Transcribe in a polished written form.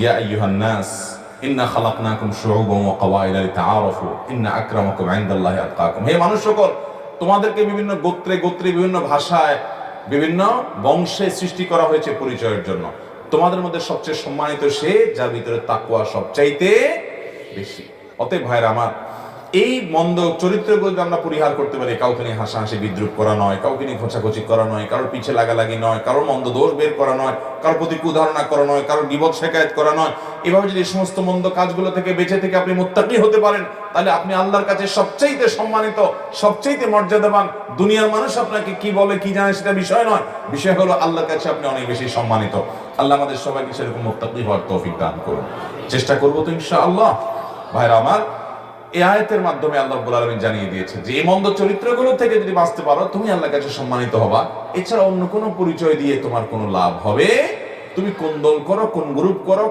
ইয়া আইয়ুহান নাস ইন্না খালাকনাকুম শুউবান ওয়া কওয়াইলা লিতাআরাফু ইন্না আকরামাকুম ইনদাল্লাহি আতকাকুম। হে মানুষ সকল, তোমাদেরকে বিভিন্ন গোত্রে গোত্রে বিভিন্ন ভাষায় বিভিন্ন বংশে সৃষ্টি করা হয়েছে পরিচয়ের জন্য। তোমাদের মধ্যে সবচেয়ে সম্মানিত সে যার ভিতরে তাকওয়া সবচাইতে বেশি। অতএব ভাইরা আমার, এই মন্দ চরিত্রগুলো যদি আমরা পরিহার করতে পারি, কাউকে নিয়ে হাসাহাসি বিদ্রুপ করা নয়, কাউকে নিয়ে খোঁচাখুচি করা নয়, কারোর পিছে লাগালাগি নয়, কারোর মন্দ দোষ বের করা নয়, কারোর প্রতি কুধারণা করা নয়, কারোর গীবত শেকায়েত করা নয়, এভাবে যদি সমস্ত মন্দ কাজগুলো থেকে বেঁচে থেকে আপনি মুত্তাকি হতে পারেন, তাহলে আপনি আল্লাহর কাছে সবচাইতে সম্মানিত, সবচাইতে মর্যাদাবান। দুনিয়ার মানুষ আপনাকে কি বলে কি জানে সেটা বিষয় নয়, বিষয় হলো আল্লাহর কাছে আপনি অনেক বেশি সম্মানিত। আল্লাহ আমাদের সবাইকে সেরকম মুত্তাকি হওয়ার তৌফিক দান করুন। চেষ্টা করবো তো ইনশাআল্লাহ। ভাইরা আমার, এই আয়াতের মাধ্যমে আল্লাহ রাব্বুল আলামিন জানিয়ে দিয়েছে যে এই মন্দ চরিত্রগুলো থেকে যদি বাঁচতে পারো, তুমি আল্লাহর কাছে সম্মানিত হবা। এছাড়া অন্য কোনো পরিচয় দিয়ে তোমার কোনো লাভ হবে? তুমি কোন দল করো, কোন গ্রুপ করো,